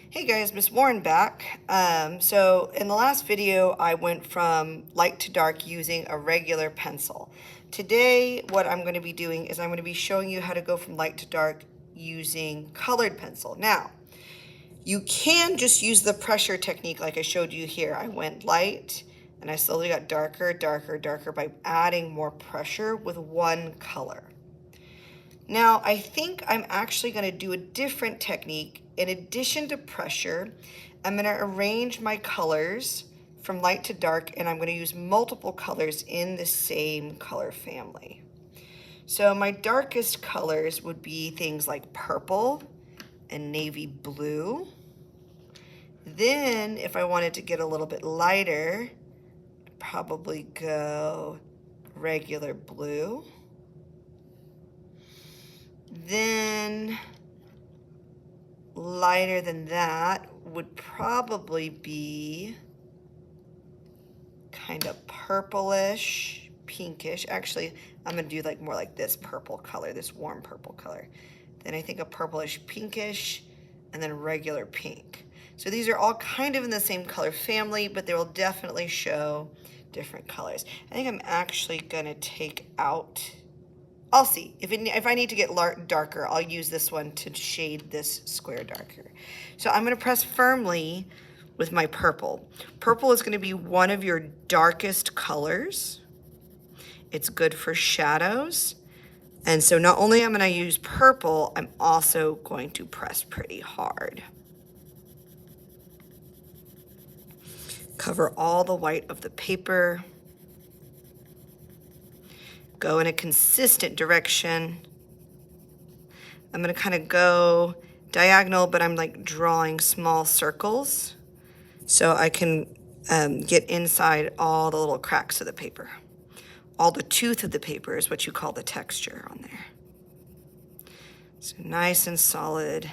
Hey guys, Miss Warren back. So in the last video, I went from light to dark using a regular pencil. Today, what I'm going to be doing is I'm going to be showing you how to go from light to dark using colored pencil. Now, you can just use the pressure technique like I showed you here. I went light and I slowly got darker, darker, darker by adding more pressure with one color. Now, I think I'm actually going to do a different technique. In addition to pressure, I'm going to arrange my colors from light to dark, and I'm going to use multiple colors in the same color family. So my darkest colors would be things like purple and navy blue. Then, if I wanted to get a little bit lighter, I'd probably go regular blue. Then lighter than that would probably be kind of purplish, pinkish. Actually, I'm gonna do like more like this purple color, this warm purple color. Then I think a purplish pinkish and then regular pink. So these are all kind of in the same color family, but they will definitely show different colors. I think I'm actually gonna take out, I'll see. If I need to get darker, I'll use this one to shade this square darker. So I'm going to press firmly with my purple. Purple is going to be one of your darkest colors. It's good for shadows. And so not only am I going to use purple, I'm also going to press pretty hard. Cover all the white of the paper. Go in a consistent direction. I'm going to kind of go diagonal, but I'm like drawing small circles so I can get inside all the little cracks of the paper. All the tooth of the paper is what you call the texture on there. So nice and solid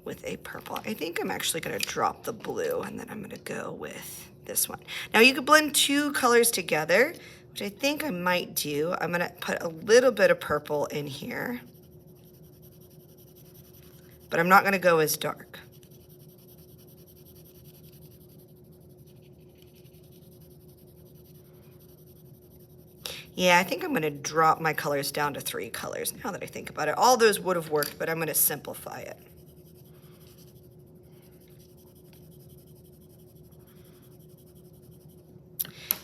with a purple. I think I'm actually going to drop the blue and then I'm going to go with this one. Now you could blend two colors together, which I think I might do. I'm going to put a little bit of purple in here, but I'm not going to go as dark. Yeah, I think I'm going to drop my colors down to 3 colors now that I think about it. All those would have worked, but I'm going to simplify it.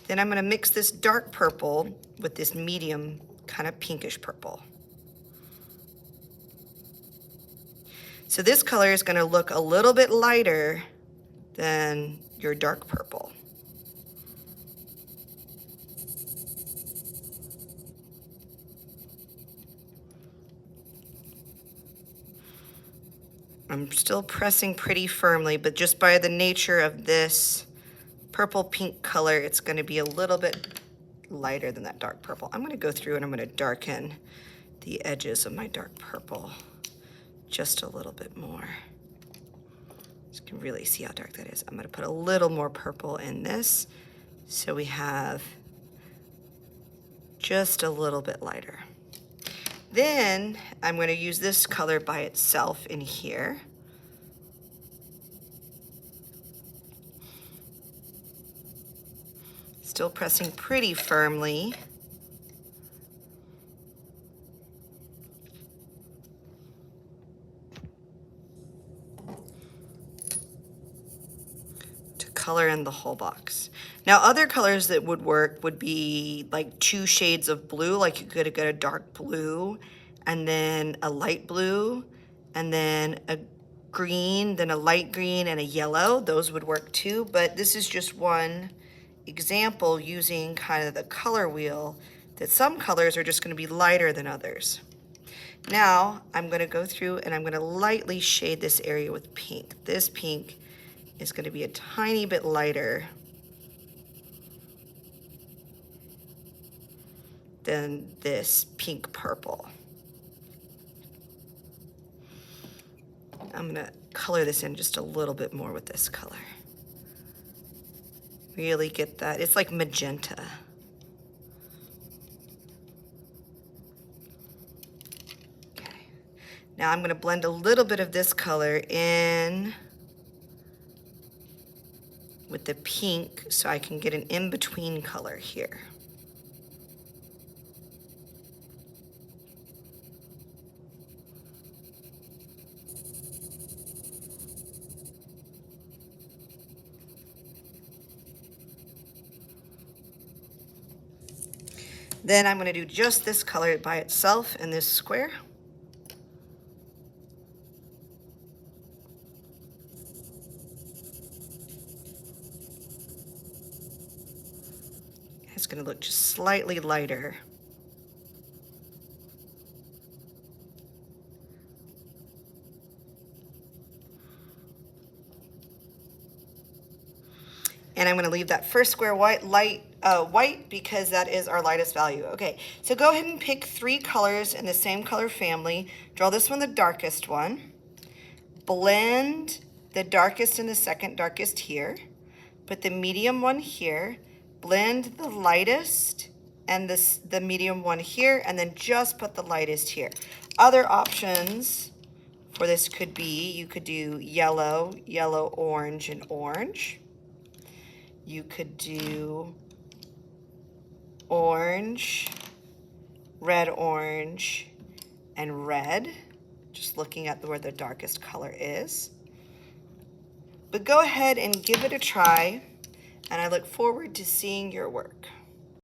Then I'm going to mix this dark purple with this medium kind of pinkish purple. So this color is going to look a little bit lighter than your dark purple. I'm still pressing pretty firmly, but just by the nature of this purple pink color, it's going to be a little bit lighter than that dark purple. I'm going to go through and I'm going to darken the edges of my dark purple just a little bit more. You can really see how dark that is. I'm going to put a little more purple in this so we have just a little bit lighter. Then I'm going to use this color by itself in here. Still pressing pretty firmly. To color in the whole box. Now other colors that would work would be like 2 shades of blue, like you could get a dark blue and then a light blue and then a green, then a light green and a yellow. Those would work too, but this is just one example using kind of the color wheel that some colors are just going to be lighter than others. Now I'm going to go through and I'm going to lightly shade this area with pink. This pink is going to be a tiny bit lighter than this pink purple. I'm going to color this in just a little bit more with this color. Really get that. It's like magenta. Okay. Now I'm going to blend a little bit of this color in with the pink so I can get an in-between color here. Then I'm going to do just this color by itself in this square. It's going to look just slightly lighter. And I'm going to leave that first square white because that is our lightest value. Okay, so go ahead and pick 3 colors in the same color family. Draw this one the darkest one. Blend the darkest and the second darkest here. Put the medium one here. Blend the lightest and the medium one here, and then just put the lightest here. Other options for this could be, you could do yellow, yellow, orange, and orange. You could do orange, red, orange, and red, just looking at where the darkest color is. But go ahead and give it a try, and I look forward to seeing your work.